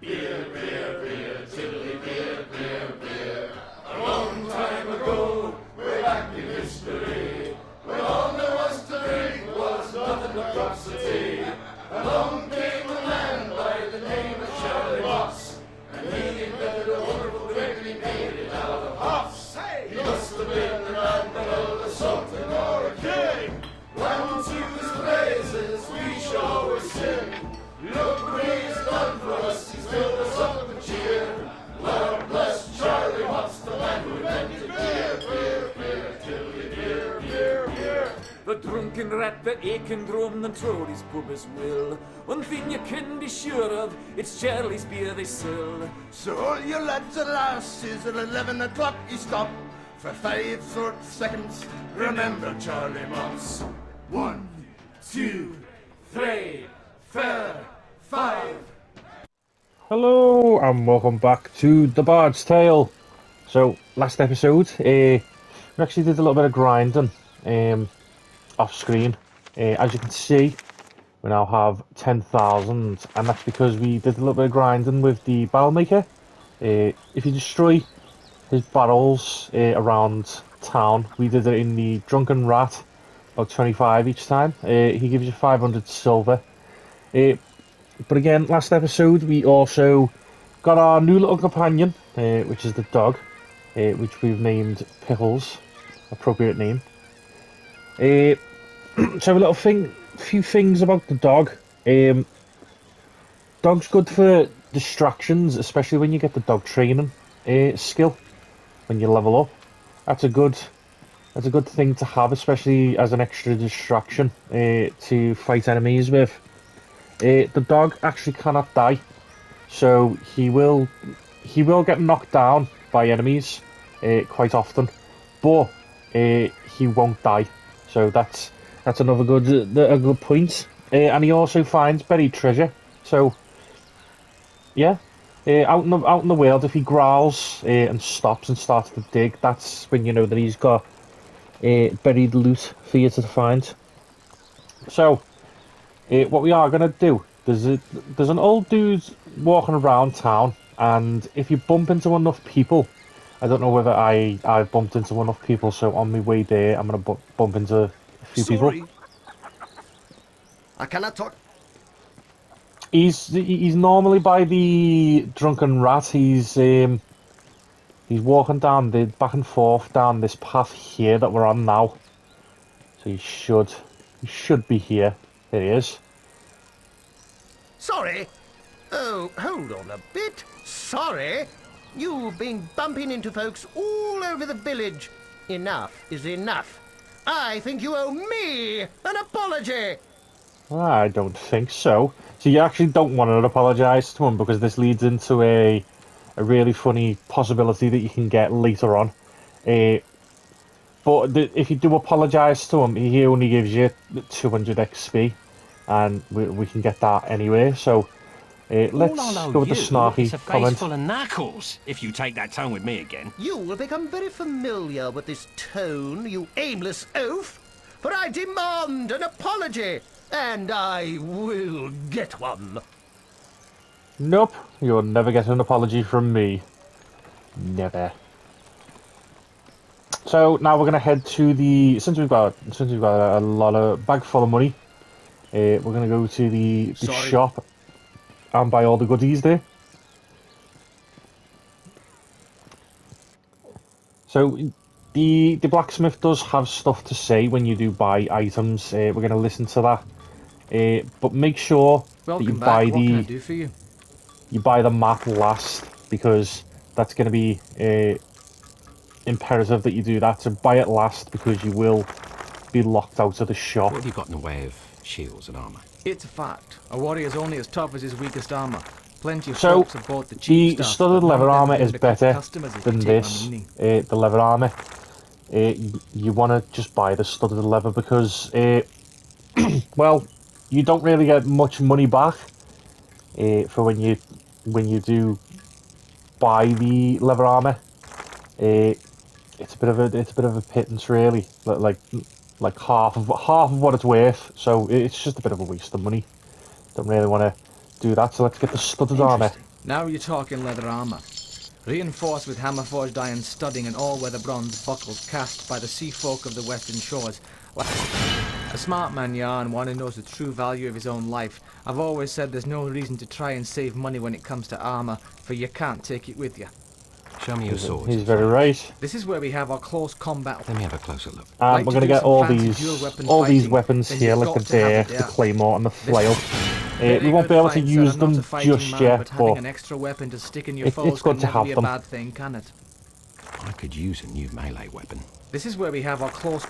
A long time ago, way back in history, when all there was to drink was nothing but drops of tea, along came a man by the name of Charlie Moss, and he invented a wonderful drink and he made it out of hops. He must have been an admiral, a sultan, or a king. When to his praises we shall always sing. Look what he's done for us, he's filled us up with cheer. Lord bless Charlie Watts, the man who invented beer, beer, beer, tilly, beer, beer, beer. The drunken rat, the aching drum, and Trody's pub as well. One thing you can be sure of, it's Charlie's beer they sell. So all you lads and lasses, at 11 o'clock you stop for 5 short seconds. Remember Charlie Moss. 1, 2, 3, 4, 5. Hello and welcome back to The Bard's Tale. So last episode we actually did a little bit of grinding off screen. As you can see, we now have 10,000, and that's because we did a little bit of grinding with the barrel maker. If you destroy his barrels around town, we did it in the Drunken Rat, about 25 each time. He gives you 500 silver. But again, last episode we also got our new little companion, which is the dog, which we've named Pickles, appropriate name. So a few things about the dog. Dog's good for distractions, especially when you get the dog training skill when you level up. That's a good thing to have, especially as an extra distraction to fight enemies with. The dog actually cannot die, so he will get knocked down by enemies quite often, but he won't die. So that's another good point. And he also finds buried treasure. So yeah, out in the world, if he growls and stops and starts to dig, that's when you know that he's got buried loot for you to find. So. What we are going to do, there's an old dude walking around town, and if you bump into enough people, I don't know whether I've bumped into enough people, so on my way there I'm going to bump into a few people. I cannot talk. He's normally by the Drunken Rat. He's walking down back and forth down this path here that we're on now. So he should be here. There he is. Sorry? Oh, hold on a bit. Sorry? You've been bumping into folks all over the village. Enough is enough. I think you owe me an apology. I don't think so. So you actually don't want to apologise to him, because this leads into a really funny possibility that you can get later on. But if you do apologise to him, he only gives you 200 XP, and we can get that anyway. So let's go with the snarky it's a face comment. full of knuckles, if you take that tone with me again. You will become very familiar with this tone, you aimless oaf. For I demand an apology, and I will get one. Nope, you'll never get an apology from me. Never. So now we're gonna head to the since we've got a lot of bag full of money. We're gonna go to the shop and buy all the goodies there. So the blacksmith does have stuff to say when you do buy items. We're gonna listen to that. But make sure that you buy you buy the map last, because that's gonna be imperative that you do that. So buy it last, because you will be locked out of the shop. What have you got in the way of shields and armour? It's a fact. A warrior's only as tough as his weakest armour. Plenty of So folks have bought the cheap the stuff, studded but none leather of them armour been is the better customers who than can take this. my money. The leather armour. You want to just buy the studded leather, because well, you don't really get much money back for when you do buy the leather armour. It's a bit of a pittance, really. Like half of what it's worth. So it's just a bit of a waste of money. Don't really want to do that. So let's get the studded armour. Now you're talking leather armour. Reinforced with hammer-forged iron studding and all-weather bronze buckles cast by the sea folk of the western shores. A smart man, Yarn, one who knows the true value of his own life. I've always said there's no reason to try and save money when it comes to armour, for you can't take it with you. Show me your swords. He's very right. This is where we have our close combat. Let me have a closer look. And we're going to get all these weapons here, like the dare, the claymore, and the flail. We won't be able to use them just yet, but an extra weapon to stick in your it's good to have them. Bad thing, can it? I could use a new melee weapon. This is where we have our close.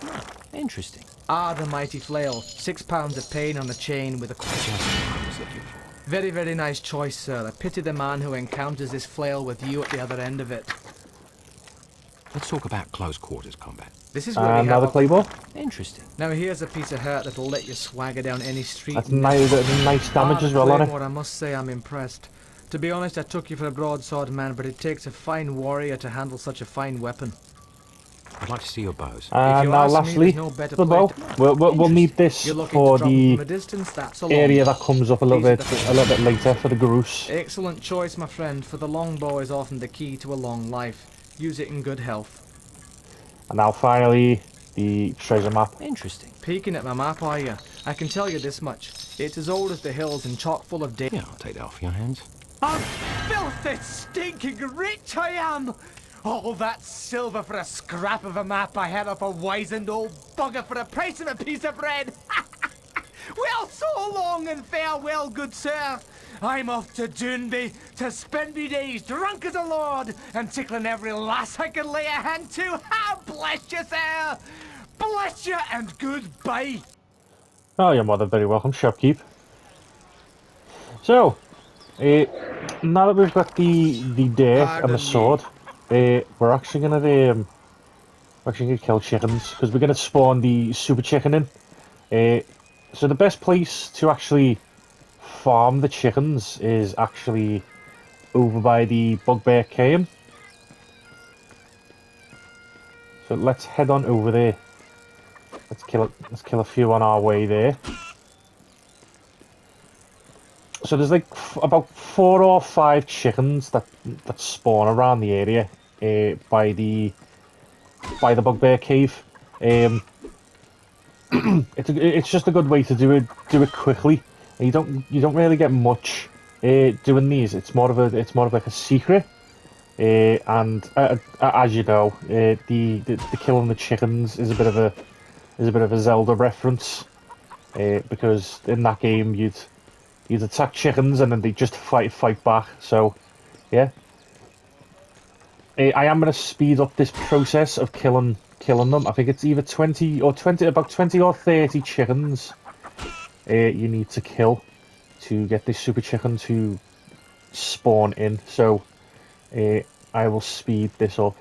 Interesting. The mighty flail. 6 pounds of pain on a chain with a. Just what I was looking for. Very, very nice choice, sir. I pity the man who encounters this flail with you at the other end of it. Let's talk about close quarters combat. This is where we have another claymore. Interesting. Now here's a piece of hurt that'll let you swagger down any street. That's nice damage as well on it. I must say I'm impressed. To be honest, I took you for a broadsword man, but it takes a fine warrior to handle such a fine weapon. I'd like to see your bows. And now lastly, the bow. We'll need this for the area that comes up a little bit later for the Garus. Excellent choice, my friend, for the longbow is often the key to a long life. Use it in good health. And now finally, the treasure map. Interesting. Peeking at my map, are you? I can tell you this much. It's as old as the hills and chock full of Yeah, I'll take that off your hands. I'm filthy, stinking rich I am! All that silver for a scrap of a map I had off a wizened old bugger for the price of a piece of bread! Well, so long and farewell, good sir! I'm off to Doonby to spend me days drunk as a lord and tickling every lass I can lay a hand to! Ah, bless you, sir! Bless you and goodbye! Oh, you're more than very welcome, shopkeep. So, now that we've got the dare and the sword, we're actually gonna kill chickens because we're gonna spawn the super chicken in. So the best place to actually farm the chickens is actually over by the bugbear cave. So let's head on over there. Let's kill a few on our way there. So there's like about 4 or 5 chickens that spawn around the area by the bugbear cave. It's just a good way to do it quickly. And you don't really get much doing these. It's more of like a secret. And as you know, the killing the chickens is a bit of a Zelda reference. Because in that game you'd attack chickens and then they just fight back. So yeah, I am going to speed up this process of killing them. I think it's either about 20 or 30 chickens you need to kill to get this super chicken to spawn in. So I will speed this up.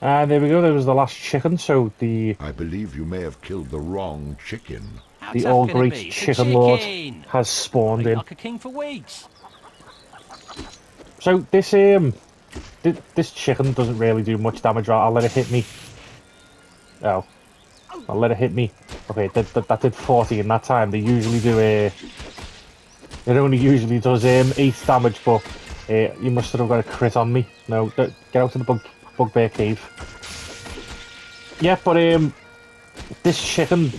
And there we go, there was the last chicken, so I believe you may have killed the wrong chicken. The all great chicken lord has spawned in. Like a king for weeks. So this chicken doesn't really do much damage. I'll let it hit me. Oh, I'll let it hit me. Okay, that did 40 in that time. They usually do it only usually does 8 damage, but you must have got a crit on me. No, get out of the bugbear cave. Yeah, but this chicken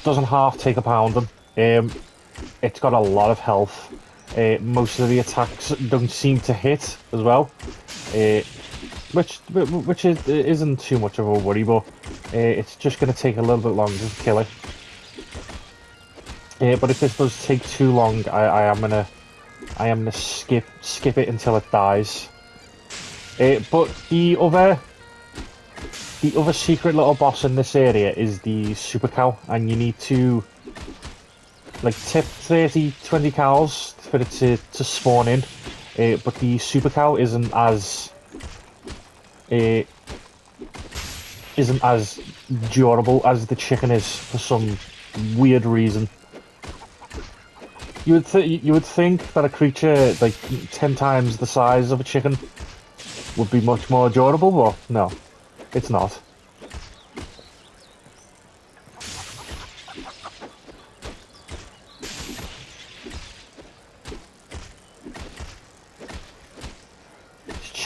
doesn't half take a pounding. It's got a lot of health. Most of the attacks don't seem to hit as well, which isn't too much of a worry, but it's just going to take a little bit longer to kill it. But if this does take too long, I am gonna skip it until it dies. But the other secret little boss in this area is the super cow, and you need to like tip 20 cows for it to spawn in. But the super cow isn't as durable as the chicken is for some weird reason. You would think that a creature like 10 times the size of a chicken would be much more durable, but no, it's not.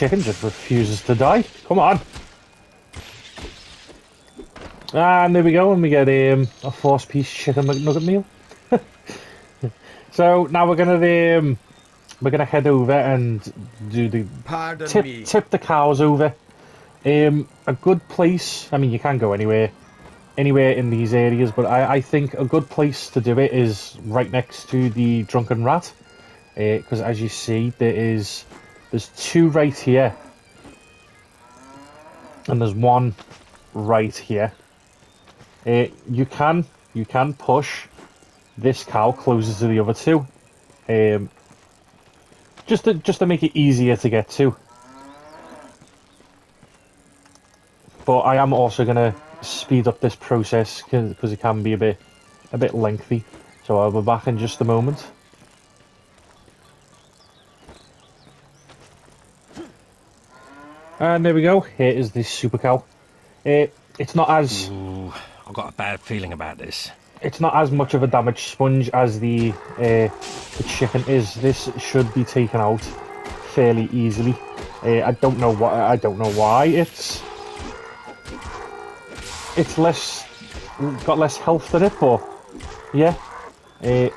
chicken just refuses to die. Come on. And there we go, and we get a 4-piece chicken McNugget meal. So now we're gonna head over and do the Pardon me. tip the cows over. A good place. I mean, you can go anywhere in these areas, but I think a good place to do it is right next to the drunken rat, because as you see, there's 2 right here, and there's 1 right here. You can push this cow closer to the other 2, just to make it easier to get to. But I am also gonna speed up this process because it can be a bit lengthy. So I'll be back in just a moment. And there we go. Here is the super cow. It's not as Ooh, I've got a bad feeling about this. it's not as much of a damage sponge as the chicken is. This should be taken out fairly easily. I don't know why it's less got less health than it, but yeah, this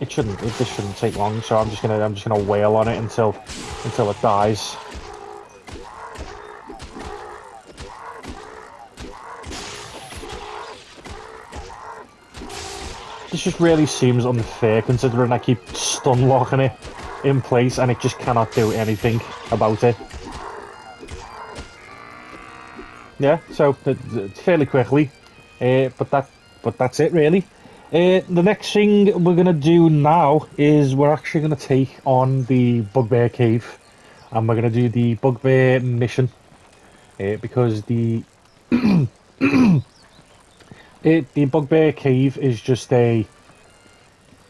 shouldn't take long. So I'm just gonna wail on it until it dies. This just really seems unfair considering I keep stun locking it in place and it just cannot do anything about it. Yeah, so fairly quickly, but that's it really. The next thing we're gonna do now is we're actually gonna take on the bugbear cave, and we're gonna do the bugbear mission, because the the bugbear cave is just a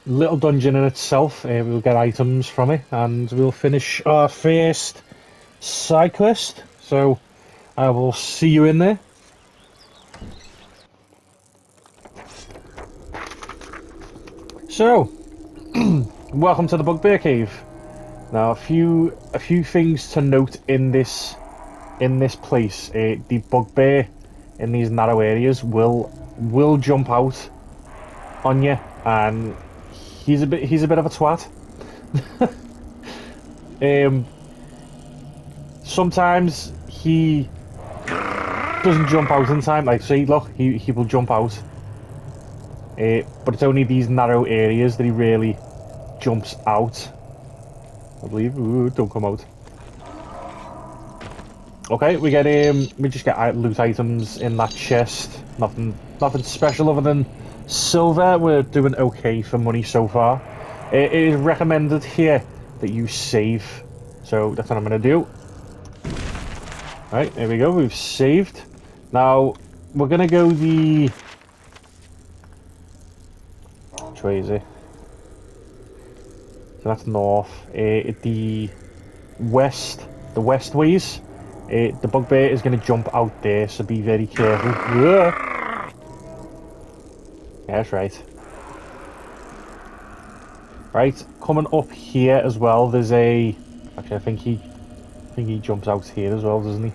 little dungeon in itself. We'll get items from it, and we'll finish our first side quest. So I will see you in there. So, welcome to the bugbear cave. Now, a few things to note in this place. The bugbear in these narrow areas will jump out on you, and he's a bit of a twat. Sometimes he doesn't jump out in time. Like, see, look, he will jump out. But it's only these narrow areas that he really jumps out, I believe. Ooh, don't come out. Okay, we just get loot items in that chest. Nothing special other than silver. We're doing okay for money so far. It is recommended here that you save, so that's what I'm gonna do. Right, there we go. We've saved. Now we're gonna go the. Which way is it? So that's north. The west ways. The bugbear is going to jump out there, so be very careful. Yeah, that's right. Right, coming up here as well. There's a. Actually, I think he jumps out here as well, doesn't he?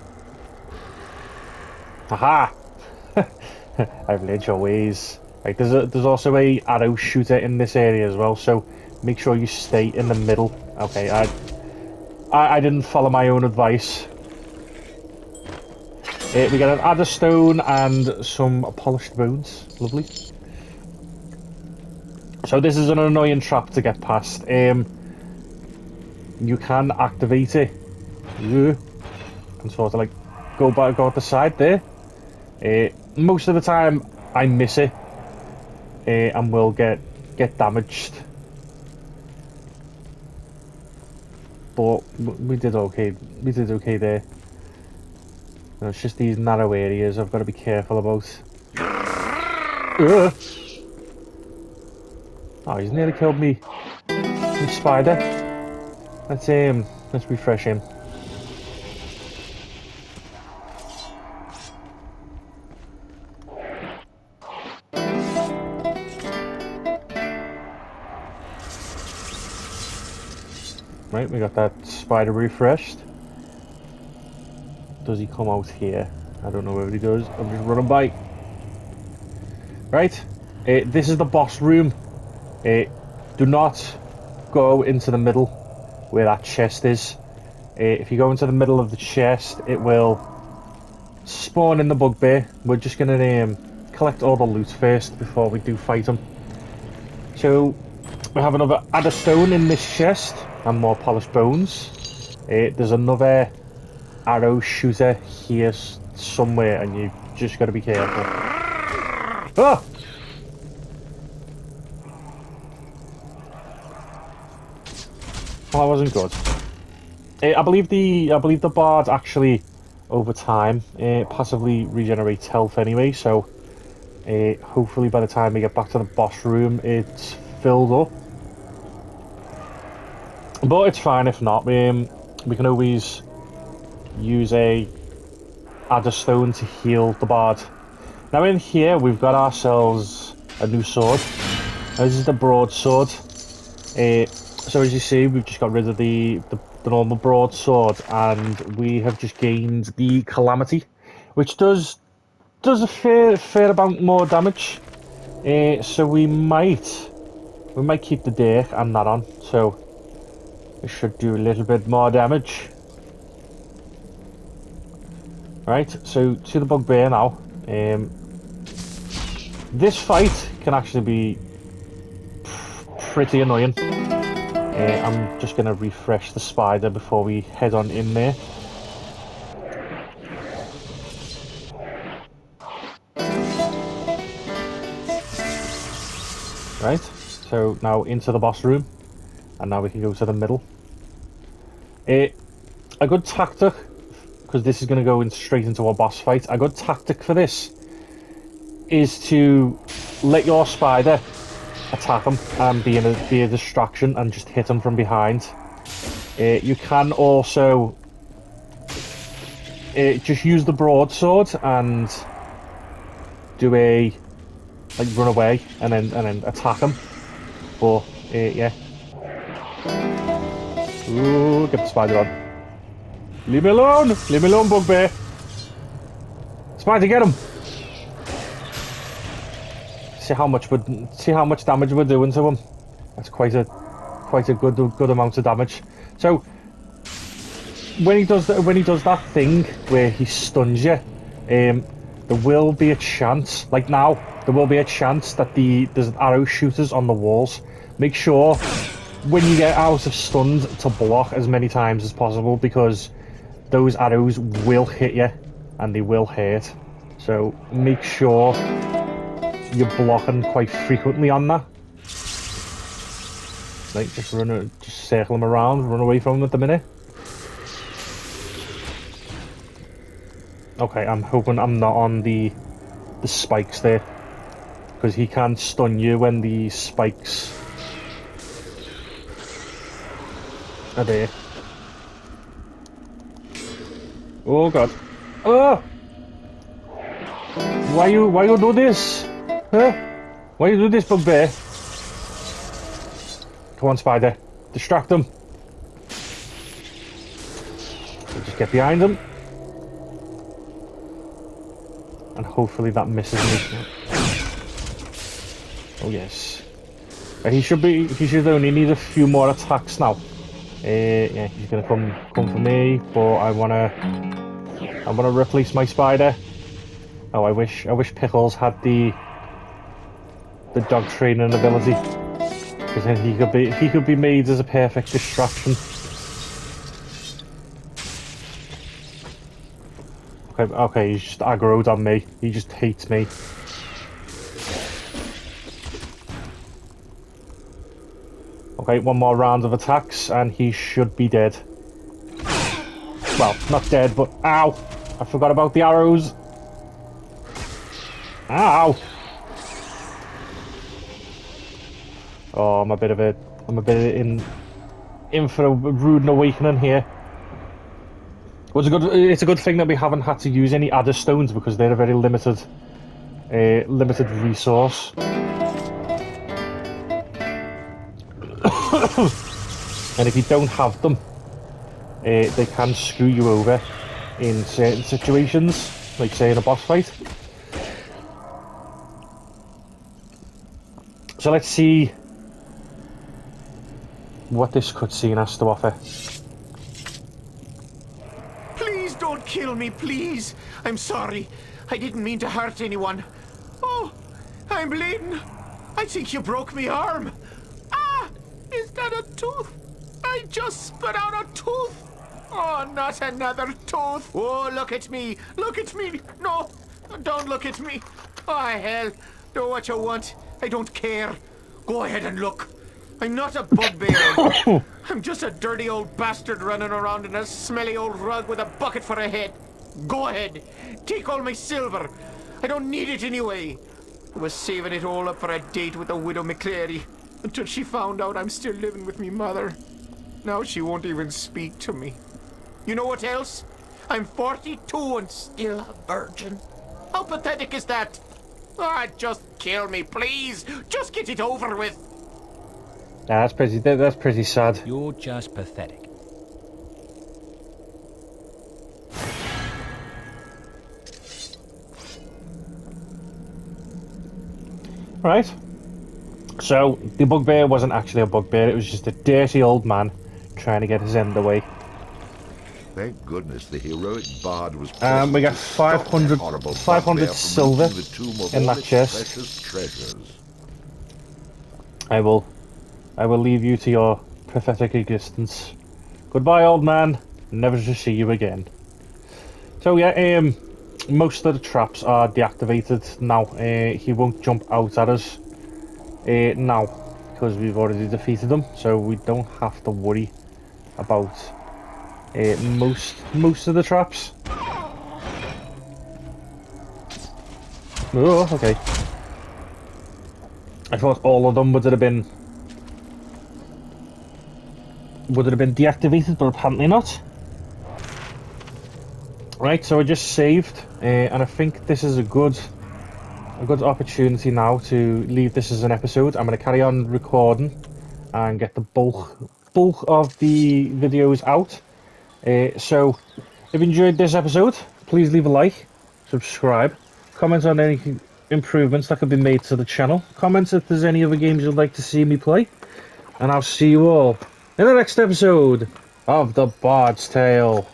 Haha! I've learned your ways. Right, there's also a arrow shooter in this area as well, so make sure you stay in the middle. Okay, I didn't follow my own advice. We get an adder stone and some polished bones. Lovely. So this is an annoying trap to get past. You can activate it. And sort of like go out the side there. Most of the time I miss it. And will get damaged, but we did okay. We did okay there. No, it's just these narrow areas I've got to be careful about. Oh, he's nearly killed me. Me spider. Let's refresh him. Right, we got that spider refreshed. does he come out here? I don't know whether he does. I'm just running by. Right, this is the boss room. Do not go into the middle where that chest is. If you go into the middle of the chest, it will spawn in the bugbear. We're just going to collect all the loot first before we do fight him. So we have another adder stone in this chest and more polished bones. There's another arrow shooter here somewhere, and you just got to be careful. Ah! Well, that wasn't good. I believe the bard actually, over time, passively regenerates health anyway. So hopefully by the time we get back to the boss room, it's filled up. But it's fine if not. We can always use a adder stone to heal the bard. Now in here we've got ourselves a new sword. Now, this is the broadsword. So as you see, we've just got rid of the normal broadsword, and we have just gained the calamity, which does a fair amount more damage. So we might keep the dirk and that on. So it should do a little bit more damage. Right, so to the bugbear now. This fight can actually be pretty annoying. I'm just going to refresh the spider before we head on in there. Right, so now into the boss room, and now we can go to the middle. A good tactic, because this is going to go in straight into a boss fight, a good tactic for this is to let your spider attack him and be a distraction and just hit him from behind. You can also just use the broadsword and do a run away and then attack him. But yeah. Ooh, get the spider on. Leave me alone! Leave me alone, bugbear! Spider, get him! See how much damage we're doing to him. That's quite a good amount of damage. So when he does that thing where he stuns you, there will be a chance, like now, there will be a chance that there's arrow shooters on the walls. Make sure when you get out of stunned to block as many times as possible, because those arrows will hit you and they will hurt. So make sure you're blocking quite frequently on that. Like, just circle him around, run away from him at the minute. Okay, I'm hoping I'm not on the spikes there, because he can stun you when the spikes are there. Oh god. Oh! Why you do this? Huh? Why you do this, bugbear? Come on, spider. Distract them. So just get behind them. And hopefully that misses me. Oh yes. He should only need a few more attacks now. Yeah, he's gonna come for me, but I wanna replace my spider. Oh, I wish Pickles had the dog training ability, because then he could be made as a perfect distraction. Okay, he's just aggroed on me. He just hates me. Okay, one more round of attacks and he should be dead. Well, not dead, but ow! I forgot about the arrows. Ow! Oh, I'm a bit in for a rude awakening here. It's a good thing that we haven't had to use any adder stones, because they're a very limited resource. And if you don't have them, they can screw you over. in certain situations, like say in a boss fight. So let's see what this cutscene has to offer. Please don't kill me, please. I'm sorry. I didn't mean to hurt anyone. Oh, I'm bleeding. I think you broke my arm. Ah, is that a tooth? I just spit out a tooth. Oh, not another tooth. Oh, look at me. Look at me. No, don't look at me. Oh, hell. Do what you want. I don't care. Go ahead and look. I'm not a bugbear. I'm just a dirty old bastard running around in a smelly old rug with a bucket for a head. Go ahead. Take all my silver. I don't need it anyway. I was saving it all up for a date with the widow McCleary until she found out I'm still living with me mother. Now she won't even speak to me. You know what else? I'm 42 and still a virgin. How pathetic is that? Ah, just kill me, please. Just get it over with. That's pretty sad. You're just pathetic. Right. So the bugbear wasn't actually a bugbear, it was just a dirty old man trying to get his end away. Thank goodness the heroic bard was We got present to stop 500 that horrible 500 bugbear from silver looting the tomb of in all that its chest. precious treasures. I will leave you to your pathetic existence. Goodbye, old man. Never to see you again. So yeah, most of the traps are deactivated now. He won't jump out at us now because we've already defeated him, so we don't have to worry about most of the traps. Oh, okay. I thought all of them would have been deactivated, but apparently not. Right, so I just saved, and I think this is a good opportunity now to leave this as an episode. I'm going to carry on recording and get the bulk of the videos out. So, if you enjoyed this episode, please leave a like, subscribe, comment on any improvements that could be made to the channel, comment if there's any other games you'd like to see me play, and I'll see you all in the next episode of The Bard's Tale.